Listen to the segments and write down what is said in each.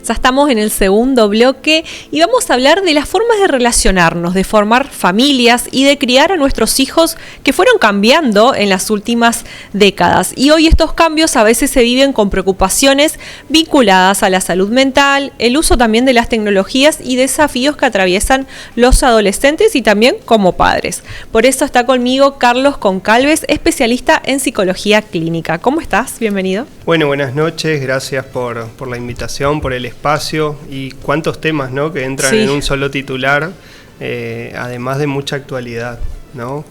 Ya estamos en el segundo bloque y vamos a hablar de las formas de relacionarnos, de formar familias y de criar a nuestros hijos que fueron cambiando en las últimas décadas. Y hoy estos cambios a veces se viven con preocupaciones vinculadas a la salud mental, el uso también de las tecnologías y desafíos que atraviesan los adolescentes y también como padres. Por eso está conmigo Carlos Concalves, especialista en psicología clínica. ¿Cómo estás? Bienvenido. Bueno, buenas noches, gracias por la invitación, por el espacio y cuántos temas, ¿no?, que entran en un solo titular, además de mucha actualidad, ¿no?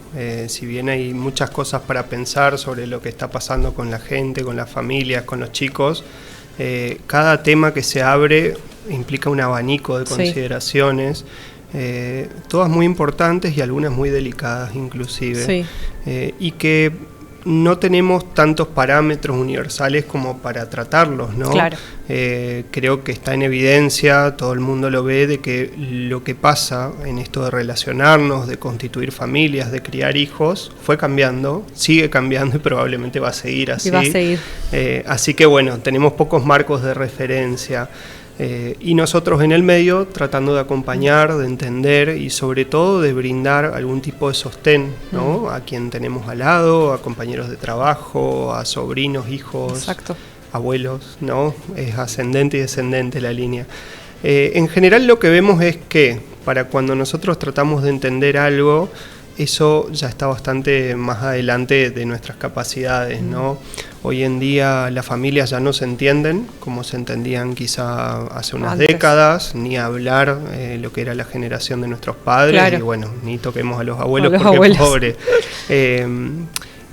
Si bien hay muchas cosas para pensar sobre lo que está pasando con la gente, con las familias, con los chicos, cada tema que se abre implica un abanico de consideraciones, todas muy importantes y algunas muy delicadas inclusive, y que no tenemos tantos parámetros universales como para tratarlos, ¿no? Claro. Creo que está en evidencia, todo el mundo lo ve, de que lo que pasa en esto de relacionarnos, de constituir familias, de criar hijos, fue cambiando, sigue cambiando y probablemente va a seguir así. Y va a seguir. Así que bueno, tenemos pocos marcos de referencia. Y nosotros en el medio tratando de acompañar, de entender y sobre todo de brindar algún tipo de sostén, ¿no? A quien tenemos al lado, a compañeros de trabajo, a sobrinos, hijos, Exacto. Abuelos, ¿no? Es ascendente y descendente la línea. En general lo que vemos es que para cuando nosotros tratamos de entender algo, eso ya está bastante más adelante de nuestras capacidades, ¿no? Hoy en día las familias ya no se entienden como se entendían quizá hace unas décadas, ni hablar lo que era la generación de nuestros padres, claro. Y bueno, ni toquemos a los abuelos porque pobre.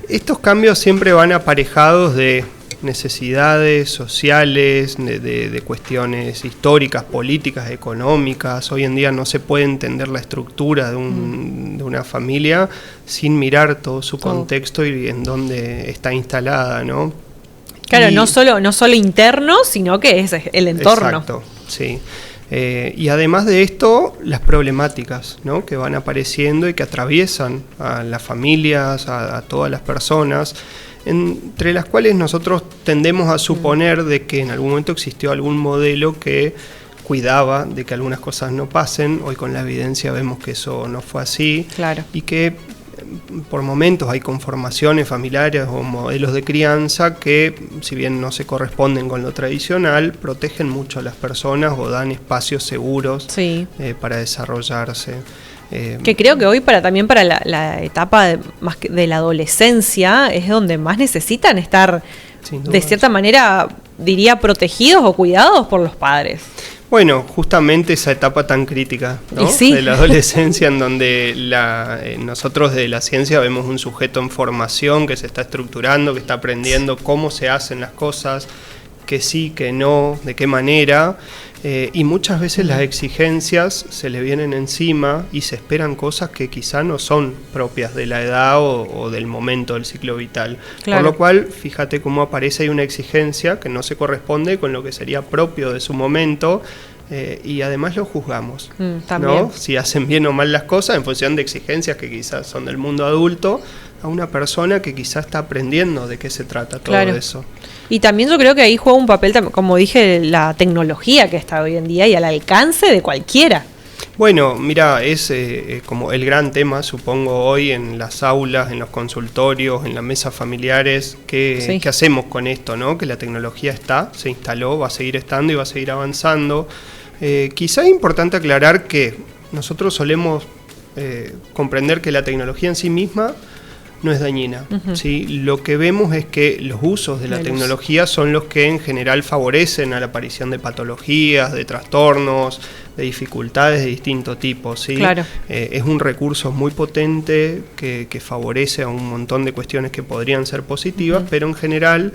Estos cambios siempre van aparejados de necesidades sociales, de cuestiones históricas, políticas, económicas. Hoy en día no se puede entender la estructura de una familia sin mirar todo su contexto y en dónde está instalada, ¿no? Claro, no solo interno, sino que es el entorno. Exacto, sí. Y además de esto, las problemáticas, ¿no?, que van apareciendo y que atraviesan a las familias, a todas las personas, entre las cuales nosotros tendemos a suponer de que en algún momento existió algún modelo que cuidaba de que algunas cosas no pasen. Hoy con la evidencia vemos que eso no fue así, claro. Y que por momentos hay conformaciones familiares o modelos de crianza que, si bien no se corresponden con lo tradicional, protegen mucho a las personas o dan espacios seguros para desarrollarse. Que creo que hoy también para la etapa de la adolescencia es donde más necesitan estar, de cierta manera, diría, protegidos o cuidados por los padres. Bueno, justamente esa etapa tan crítica, ¿no?, de la adolescencia, en donde nosotros de la ciencia vemos un sujeto en formación que se está estructurando, que está aprendiendo cómo se hacen las cosas, que sí, que no, de qué manera, y muchas veces las exigencias se le vienen encima y se esperan cosas que quizá no son propias de la edad o del momento del ciclo vital. Claro. Por lo cual, fíjate cómo aparece ahí una exigencia que no se corresponde con lo que sería propio de su momento, y además lo juzgamos, ¿no? Si hacen bien o mal las cosas en función de exigencias que quizás son del mundo adulto, a una persona que quizás está aprendiendo de qué se trata todo eso. Y también yo creo que ahí juega un papel, como dije, la tecnología que está hoy en día y al alcance de cualquiera. Bueno, mira, es como el gran tema, supongo, hoy en las aulas, en los consultorios, en las mesas familiares. ¿Qué hacemos con esto, no? Que la tecnología se instaló, va a seguir estando y va a seguir avanzando. Quizá es importante aclarar que nosotros solemos comprender que la tecnología en sí misma no es dañina. ¿Sí? Lo que vemos es que los usos de la tecnología son los que en general favorecen a la aparición de patologías, de trastornos, de dificultades de distinto tipo. ¿Sí? Claro. Es un recurso muy potente que favorece a un montón de cuestiones que podrían ser positivas, pero en general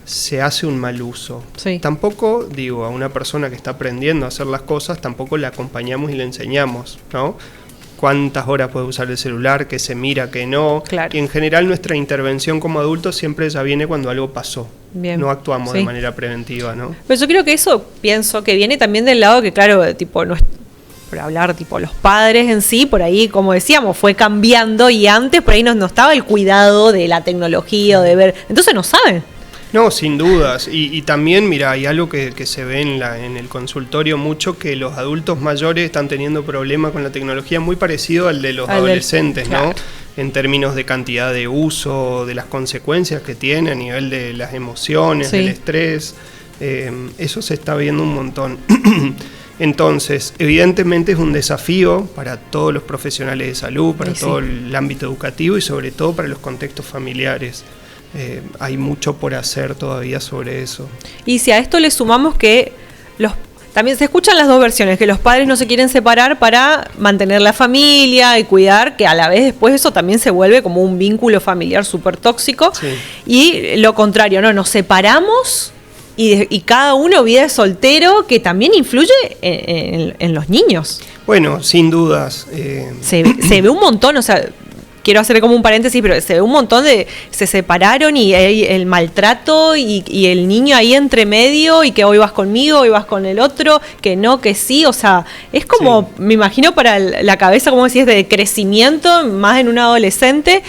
se hace un mal uso. Tampoco, a una persona que está aprendiendo a hacer las cosas, tampoco la acompañamos y le enseñamos, ¿no? Cuántas horas puede usar el celular, qué se mira, qué no. Claro. Y en general nuestra intervención como adultos siempre ya viene cuando algo pasó. No actuamos de manera preventiva, ¿no? Pero yo creo que eso pienso que viene también del lado que, claro, no es por hablar, los padres en sí, por ahí, como decíamos, fue cambiando y antes por ahí no estaba el cuidado de la tecnología o de ver. Entonces no saben. No, sin dudas. Y también, mira, hay algo que se ve en el consultorio mucho, que los adultos mayores están teniendo problemas con la tecnología muy parecido al de los adolescentes, ¿no? Claro. En términos de cantidad de uso, de las consecuencias que tiene a nivel de las emociones, del estrés. Eso se está viendo un montón. Entonces, evidentemente es un desafío para todos los profesionales de salud, para todo el ámbito educativo y sobre todo para los contextos familiares. Hay mucho por hacer todavía sobre eso. Y si a esto le sumamos que también se escuchan las dos versiones, que los padres no se quieren separar para mantener la familia y cuidar, que a la vez después eso también se vuelve como un vínculo familiar súper tóxico. Sí. Y lo contrario, ¿no? Nos separamos y cada uno vive soltero, que también influye en los niños. Bueno, sin dudas. Se ve un montón, o sea, quiero hacer como un paréntesis, pero se ve un montón se separaron y el maltrato y el niño ahí entre medio, y que hoy vas conmigo, hoy vas con el otro, que no, que sí, o sea, es como, me imagino para la cabeza, como decís, de crecimiento, más en un adolescente.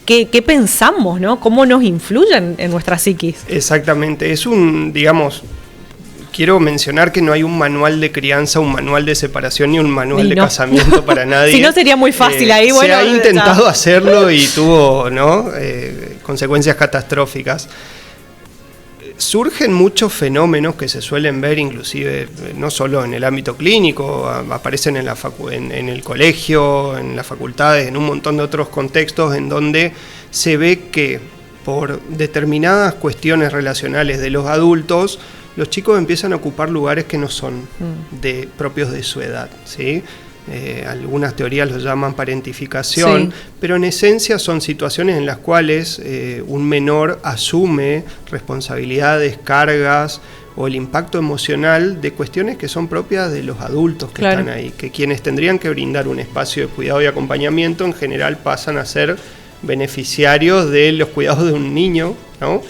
¿Qué pensamos, no? ¿Cómo nos influyen en nuestra psiquis? Exactamente, quiero mencionar que no hay un manual de crianza, un manual de separación ni un manual de casamiento para nadie. Si no sería muy fácil ahí. Se ha intentado hacerlo y tuvo consecuencias catastróficas. Surgen muchos fenómenos que se suelen ver, inclusive no solo en el ámbito clínico, aparecen en el colegio, en las facultades, en un montón de otros contextos en donde se ve que por determinadas cuestiones relacionales de los adultos, los chicos empiezan a ocupar lugares que no son propios de su edad, ¿sí? Algunas teorías lo llaman parentificación, pero en esencia son situaciones en las cuales un menor asume responsabilidades, cargas o el impacto emocional de cuestiones que son propias de los adultos que están ahí, que quienes tendrían que brindar un espacio de cuidado y acompañamiento en general pasan a ser beneficiarios de los cuidados de un niño, ¿no?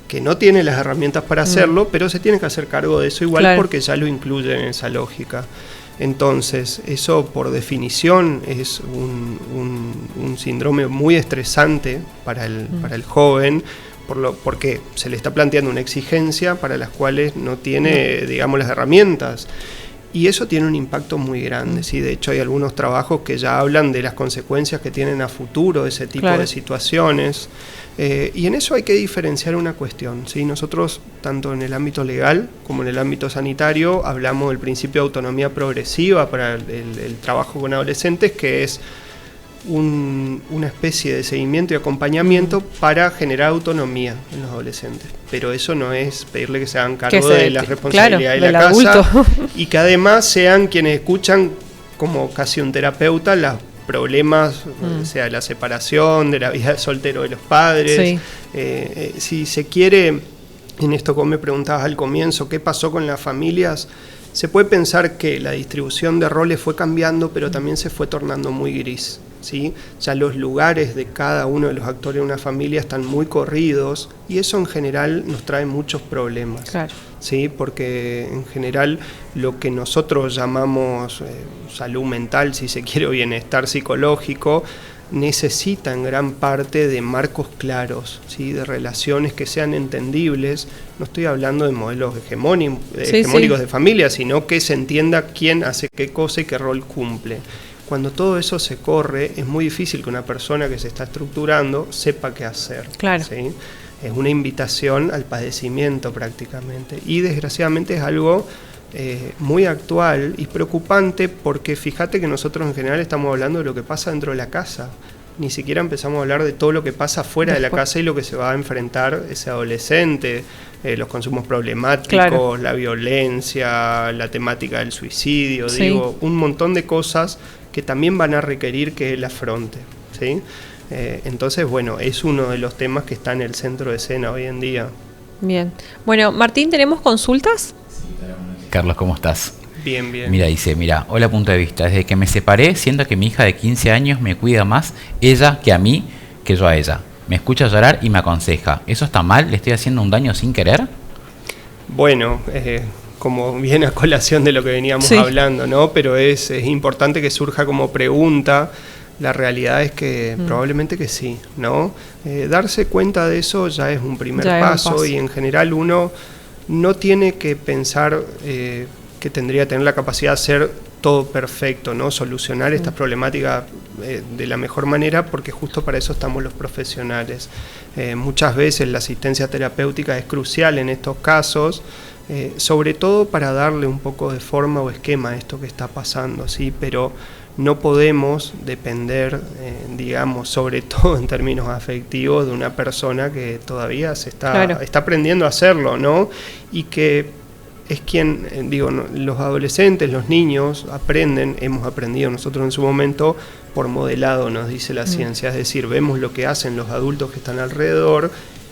Que no tiene las herramientas para hacerlo, pero se tiene que hacer cargo de eso igual porque ya lo incluyen en esa lógica. Entonces, eso por definición es un síndrome muy estresante para el joven, porque se le está planteando una exigencia para las cuales no tiene, digamos, las herramientas. Y eso tiene un impacto muy grande, ¿sí? De hecho, hay algunos trabajos que ya hablan de las consecuencias que tienen a futuro ese tipo de situaciones. Y en eso hay que diferenciar una cuestión, ¿sí? Nosotros, tanto en el ámbito legal como en el ámbito sanitario, hablamos del principio de autonomía progresiva para el trabajo con adolescentes, que es una especie de seguimiento y acompañamiento para generar autonomía en los adolescentes. Pero eso no es pedirle que se hagan cargo de la responsabilidad de la casa y que además sean quienes escuchan como casi un terapeuta los problemas, sea de la separación, de la vida de soltero de los padres. Si se quiere, en esto como me preguntabas al comienzo, ¿qué pasó con las familias? Se puede pensar que la distribución de roles fue cambiando, pero también se fue tornando muy gris, ¿sí? Ya los lugares de cada uno de los actores de una familia están muy corridos y eso en general nos trae muchos problemas, ¿sí? Porque en general lo que nosotros llamamos salud mental, si se quiere, o bienestar psicológico, necesita en gran parte de marcos claros, ¿sí? De relaciones que sean entendibles. No estoy hablando de modelos hegemónicos de familia, sino que se entienda quién hace qué cosa y qué rol cumple. Cuando todo eso se corre, es muy difícil que una persona que se está estructurando sepa qué hacer. ¿Sí? Es una invitación al padecimiento prácticamente. Y desgraciadamente es algo muy actual y preocupante, porque fíjate que nosotros en general estamos hablando de lo que pasa dentro de la casa. Ni siquiera empezamos a hablar de todo lo que pasa fuera de la casa y lo que se va a enfrentar ese adolescente, los consumos problemáticos, la violencia, la temática del suicidio, digo, un montón de cosas que también van a requerir que él afronte, ¿sí? Entonces, bueno, es uno de los temas que está en el centro de escena hoy en día. Bien. Bueno, Martín, ¿tenemos consultas? Carlos, ¿cómo estás? Bien, bien. Mira, hola, punto de vista. Desde que me separé, siento que mi hija de 15 años me cuida más ella que a mí, que yo a ella. Me escucha llorar y me aconseja. ¿Eso está mal? ¿Le estoy haciendo un daño sin querer? Bueno, como viene a colación de lo que veníamos hablando, ¿no? Pero es importante que surja como pregunta La realidad es que probablemente que sí, ¿no? Darse cuenta de eso ya es un primer paso, y en general uno no tiene que pensar que tendría que tener la capacidad de hacer todo perfecto, ¿no? Solucionar estas problemáticas de la mejor manera, porque justo para eso estamos los profesionales. Muchas veces la asistencia terapéutica es crucial en estos casos, sobre todo para darle un poco de forma o esquema a esto que está pasando, ¿sí? Pero no podemos depender, digamos, sobre todo en términos afectivos, de una persona que todavía está aprendiendo a hacerlo, ¿no? Y que es quien, los adolescentes, los niños hemos aprendido nosotros en su momento por modelado, nos dice la ciencia, es decir, vemos lo que hacen los adultos que están alrededor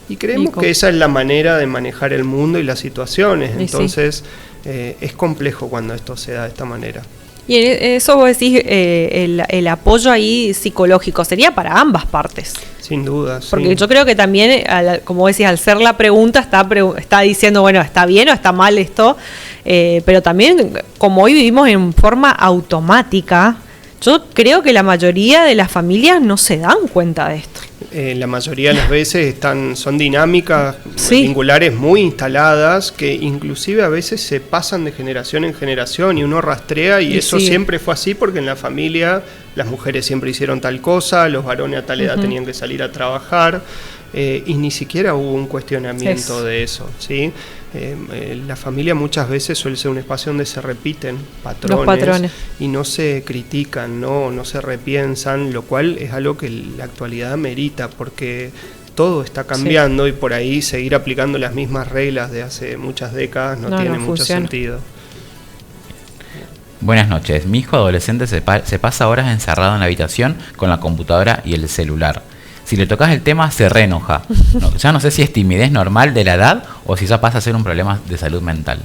y creemos que esa es la manera de manejar el mundo y las situaciones. Entonces, es complejo cuando esto se da de esta manera. Y en eso vos decís, el apoyo ahí psicológico sería para ambas partes. Sin duda, porque yo creo que también, como decís, al ser la pregunta, está diciendo, bueno, ¿está bien o está mal esto? Pero también, como hoy vivimos en forma automática, yo creo que la mayoría de las familias no se dan cuenta de esto. La mayoría de las veces son dinámicas vinculares muy instaladas, que inclusive a veces se pasan de generación en generación y uno rastrea, y eso siempre fue así porque en la familia las mujeres siempre hicieron tal cosa, los varones a tal edad tenían que salir a trabajar, y ni siquiera hubo un cuestionamiento de eso, ¿sí? La familia muchas veces suele ser un espacio donde se repiten patrones y no se critican, no se repiensan, lo cual es algo que la actualidad merita, porque todo está cambiando y por ahí seguir aplicando las mismas reglas de hace muchas décadas no tiene mucho sentido. Buenas noches. Mi hijo adolescente se pasa horas encerrado en la habitación con la computadora y el celular. Si le tocas el tema, se reenoja. Ya no sé si es timidez normal de la edad o si ya pasa a ser un problema de salud mental.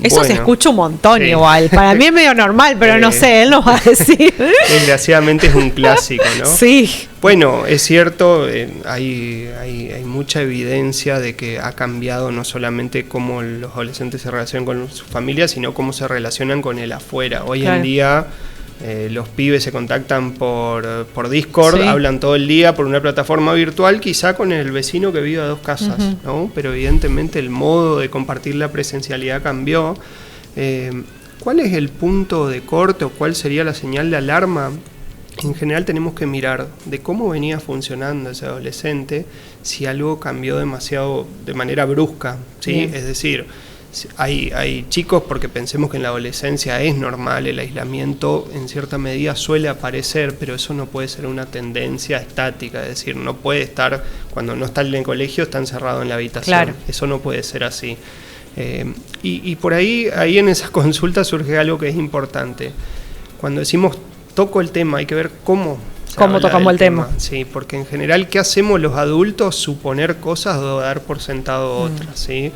Eso se escucha un montón igual. Para mí es medio normal, pero no sé, él nos va a decir. Desgraciadamente es un clásico, ¿no? Sí. Bueno, es cierto, hay mucha evidencia de que ha cambiado no solamente cómo los adolescentes se relacionan con sus familias, sino cómo se relacionan con el afuera. Hoy en día los pibes se contactan por Discord, hablan todo el día por una plataforma virtual, quizá con el vecino que vive a 2 casas, ¿no? Pero evidentemente el modo de compartir la presencialidad cambió. ¿Cuál es el punto de corte o cuál sería la señal de alarma? En general tenemos que mirar de cómo venía funcionando ese adolescente, si algo cambió demasiado de manera brusca, ¿sí? Es decir, hay chicos, porque pensemos que en la adolescencia es normal, el aislamiento en cierta medida suele aparecer, pero eso no puede ser una tendencia estática, es decir, no puede estar, cuando no está en el colegio, está encerrado en la habitación, eso no puede ser así. Y por ahí en esas consultas surge algo que es importante. Cuando decimos toco el tema, hay que ver cómo tocamos el tema. Sí, porque en general, ¿qué hacemos los adultos? Suponer cosas o dar por sentado otras, ¿sí?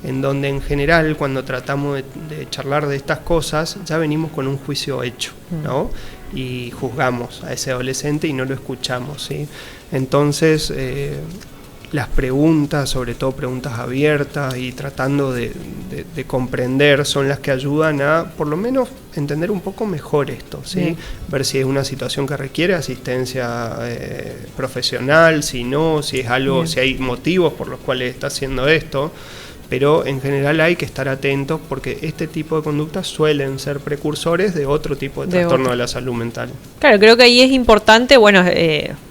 En donde en general cuando tratamos de charlar de estas cosas ya venimos con un juicio hecho, ¿no? Y juzgamos a ese adolescente y no lo escuchamos, ¿sí? Entonces las preguntas, sobre todo preguntas abiertas y tratando de comprender, son las que ayudan a por lo menos entender un poco mejor esto, ¿sí? Ver si es una situación que requiere asistencia profesional, si no, si es algo, si hay motivos por los cuales está haciendo esto. Pero en general hay que estar atentos porque este tipo de conductas suelen ser precursores de otro tipo de trastorno de la salud mental. Claro, creo que ahí es importante, bueno,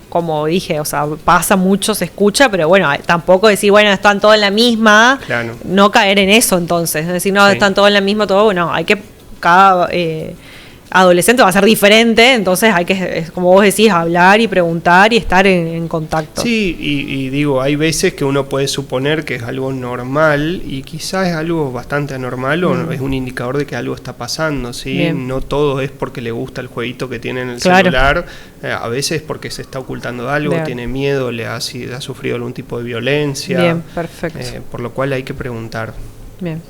como dije, o sea, pasa mucho, se escucha, pero bueno, tampoco decir, bueno, están todos en la misma, no caer en eso entonces, decir, no, están todos en la misma, todo, bueno, hay que, cada adolescente va a ser diferente, entonces hay que, como vos decís, hablar y preguntar y estar en contacto. Sí, y digo, hay veces que uno puede suponer que es algo normal y quizás es algo bastante anormal o es un indicador de que algo está pasando, ¿sí? Bien. No todo es porque le gusta el jueguito que tiene en el celular, a veces es porque se está ocultando algo, tiene miedo, ha sufrido algún tipo de violencia. Bien, perfecto. Por lo cual hay que preguntar. Bien.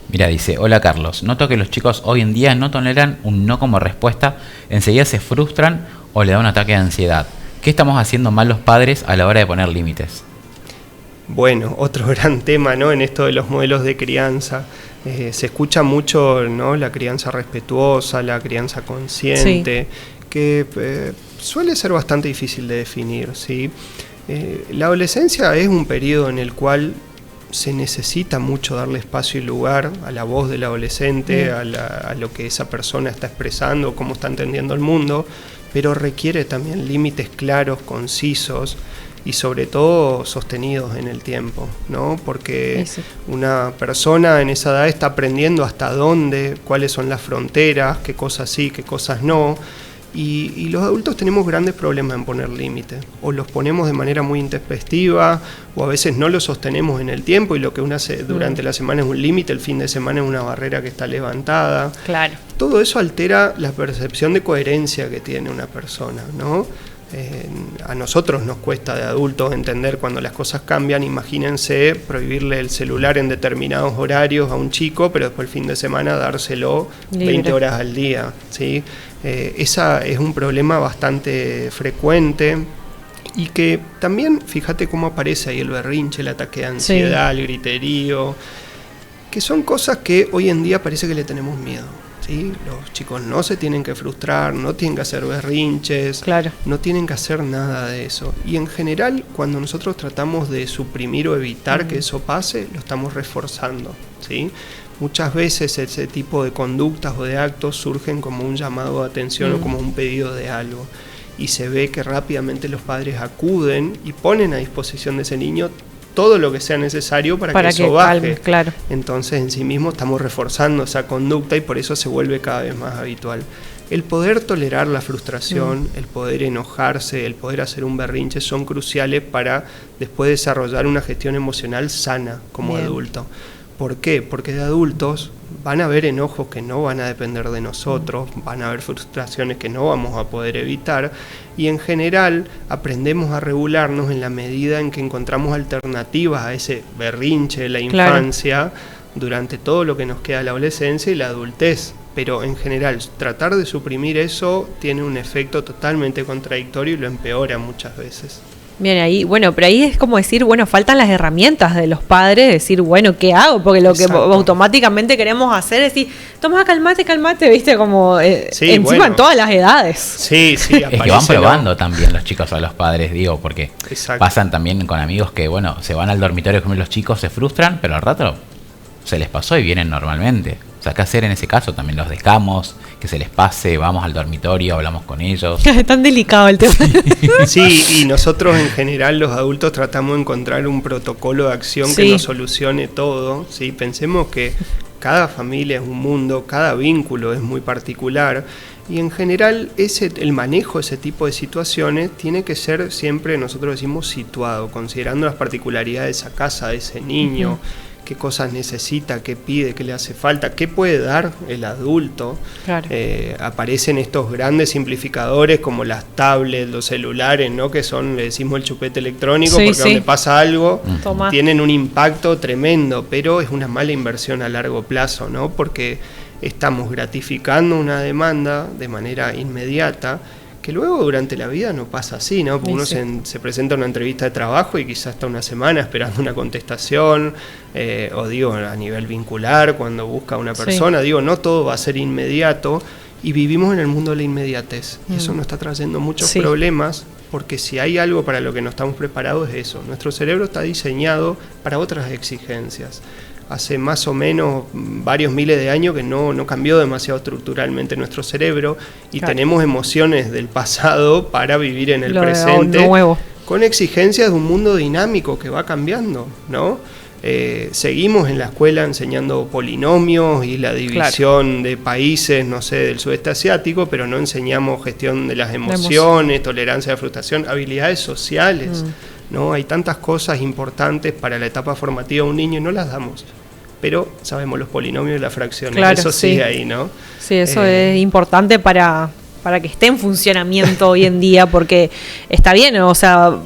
Mira, dice, hola Carlos, noto que los chicos hoy en día no toleran un no como respuesta, enseguida se frustran o le da un ataque de ansiedad. ¿Qué estamos haciendo mal los padres a la hora de poner límites? Bueno, otro gran tema, ¿no? En esto de los modelos de crianza. Se escucha mucho, ¿no? La crianza respetuosa, la crianza consciente, que suele ser bastante difícil de definir, ¿sí? La adolescencia es un periodo en el cual se necesita mucho darle espacio y lugar a la voz del adolescente, a lo que esa persona está expresando, cómo está entendiendo el mundo, pero requiere también límites claros, concisos y sobre todo sostenidos en el tiempo, ¿no? Porque una persona en esa edad está aprendiendo hasta dónde, cuáles son las fronteras, qué cosas sí, qué cosas no. Y los adultos tenemos grandes problemas en poner límites. O los ponemos de manera muy intempestiva, o a veces no los sostenemos en el tiempo, y lo que uno hace durante la semana es un límite, el fin de semana es una barrera que está levantada. Claro. Todo eso altera la percepción de coherencia que tiene una persona, ¿no? A nosotros nos cuesta de adultos entender cuando las cosas cambian. Imagínense prohibirle el celular en determinados horarios a un chico, pero después el fin de semana dárselo libre. 20 horas al día, ¿sí? Esa es un problema bastante frecuente y que también, fíjate cómo aparece ahí el berrinche, el ataque de ansiedad, el griterío, que son cosas que hoy en día parece que le tenemos miedo. ¿Sí? Los chicos no se tienen que frustrar, no tienen que hacer berrinches, no tienen que hacer nada de eso. Y en general, cuando nosotros tratamos de suprimir o evitar que eso pase, lo estamos reforzando, ¿sí? Muchas veces ese tipo de conductas o de actos surgen como un llamado de atención o como un pedido de algo. Y se ve que rápidamente los padres acuden y ponen a disposición de ese niño todo lo que sea necesario para que eso baje. Calme, claro. Entonces en sí mismo estamos reforzando esa conducta y por eso se vuelve cada vez más habitual. El poder tolerar la frustración, el poder enojarse, el poder hacer un berrinche son cruciales para después desarrollar una gestión emocional sana como adulto. ¿Por qué? Porque de adultos van a haber enojos que no van a depender de nosotros, van a haber frustraciones que no vamos a poder evitar, y en general aprendemos a regularnos en la medida en que encontramos alternativas a ese berrinche de la infancia durante todo lo que nos queda de la adolescencia y la adultez. Pero en general tratar de suprimir eso tiene un efecto totalmente contradictorio y lo empeora muchas veces. Bien, ahí, bueno, pero ahí es como decir, bueno, faltan las herramientas de los padres, decir, bueno, ¿qué hago? Porque lo que automáticamente queremos hacer es decir, toma, calmate, viste, como encima en todas las edades. Sí, es que van probando también los chicos a los padres, digo, porque pasan también con amigos que, bueno, se van al dormitorio con los chicos, se frustran, pero al rato se les pasó y vienen normalmente. O sea, ¿qué hacer en ese caso? También los dejamos, que se les pase, vamos al dormitorio, hablamos con ellos. Es tan delicado el tema. Sí, y nosotros en general los adultos tratamos de encontrar un protocolo de acción que nos solucione todo, ¿sí? Pensemos que cada familia es un mundo, cada vínculo es muy particular y en general el manejo de ese tipo de situaciones tiene que ser siempre, nosotros decimos, situado, considerando las particularidades de esa casa, de ese niño, qué cosas necesita, qué pide, qué le hace falta, qué puede dar el adulto. Aparecen estos grandes simplificadores como las tablets, los celulares, ¿no? Que son, le decimos, el chupete electrónico, porque donde pasa algo tienen un impacto tremendo, pero es una mala inversión a largo plazo, ¿no? Porque estamos gratificando una demanda de manera inmediata, que luego durante la vida no pasa así, ¿no? Porque uno se presenta a una entrevista de trabajo y quizás está una semana esperando una contestación, o digo, a nivel vincular, cuando busca a una persona, digo, no todo va a ser inmediato, y vivimos en el mundo de la inmediatez, y eso nos está trayendo muchos problemas, porque si hay algo para lo que no estamos preparados es eso, nuestro cerebro está diseñado para otras exigencias. Hace más o menos varios miles de años que no cambió demasiado estructuralmente nuestro cerebro y tenemos emociones del pasado para vivir en el presente con exigencias de un mundo dinámico que va cambiando, ¿no? Seguimos en la escuela enseñando polinomios y la división de países, no sé, del sudeste asiático, pero no enseñamos gestión de las emociones, tolerancia a la frustración, habilidades sociales. ¿No? Hay tantas cosas importantes para la etapa formativa de un niño y no las damos. Pero sabemos los polinomios y las fracciones, eso sigue ahí, ¿no? Sí, eso es importante para que esté en funcionamiento hoy en día, porque está bien, o sea,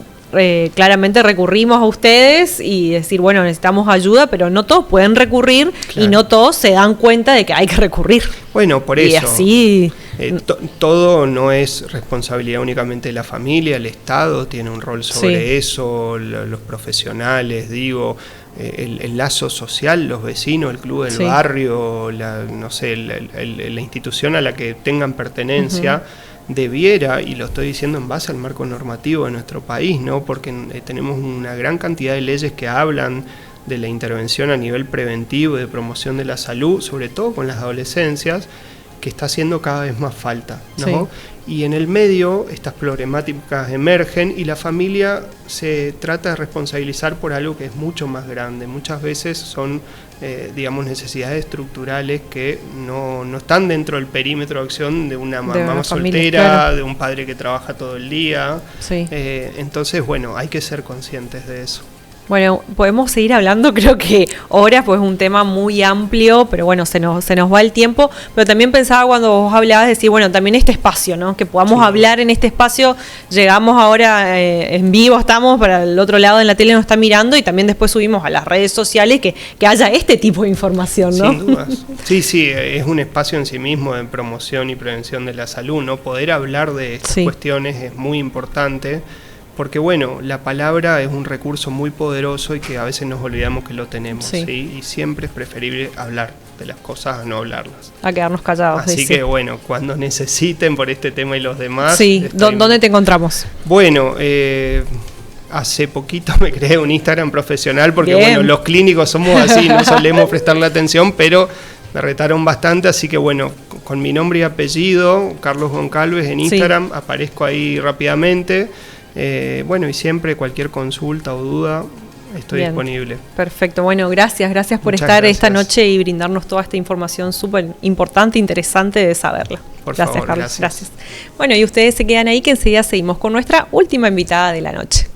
claramente recurrimos a ustedes y decir, bueno, necesitamos ayuda, pero no todos pueden recurrir y no todos se dan cuenta de que hay que recurrir. Bueno, por y eso. Así todo no es responsabilidad únicamente de la familia, el Estado tiene un rol sobre eso, los profesionales, digo, el lazo social, los vecinos, el club del barrio, la institución a la que tengan pertenencia, debiera, y lo estoy diciendo en base al marco normativo de nuestro país, ¿no? Porque tenemos una gran cantidad de leyes que hablan de la intervención a nivel preventivo y de promoción de la salud, sobre todo con las adolescencias, que está haciendo cada vez más falta, ¿no? Sí. Y en el medio estas problemáticas emergen y la familia se trata de responsabilizar por algo que es mucho más grande. Muchas veces son, digamos, necesidades estructurales que no están dentro del perímetro de acción de una mamá soltera, claro, de un padre que trabaja todo el día. Sí. Entonces, bueno, hay que ser conscientes de eso. Bueno, podemos seguir hablando, creo que horas, pues es un tema muy amplio, pero bueno, se nos va el tiempo. Pero también pensaba cuando vos hablabas, decir, bueno, también este espacio, ¿no? Que podamos hablar en este espacio. Llegamos ahora en vivo, estamos para el otro lado en la tele, nos está mirando, y también después subimos a las redes sociales que haya este tipo de información, ¿no? Sin dudas. Sí, es un espacio en sí mismo de promoción y prevención de la salud, ¿no? Poder hablar de estas cuestiones es muy importante. Porque bueno, la palabra es un recurso muy poderoso y que a veces nos olvidamos que lo tenemos, ¿sí? Y siempre es preferible hablar de las cosas a no hablarlas. A quedarnos callados. Así que bueno, cuando necesiten por este tema y los demás... Sí, ¿dónde te encontramos? Bueno, hace poquito me creé un Instagram profesional porque bueno, los clínicos somos así, no solemos prestarle atención, pero me retaron bastante, así que bueno, con mi nombre y apellido, Carlos Goncalves en Instagram, aparezco ahí rápidamente. Bueno, y siempre cualquier consulta o duda estoy disponible. Perfecto, bueno, gracias por estar esta noche y brindarnos toda esta información súper importante, interesante de saberla. Por favor, Carlos, gracias. Bueno, y ustedes se quedan ahí que enseguida seguimos con nuestra última invitada de la noche.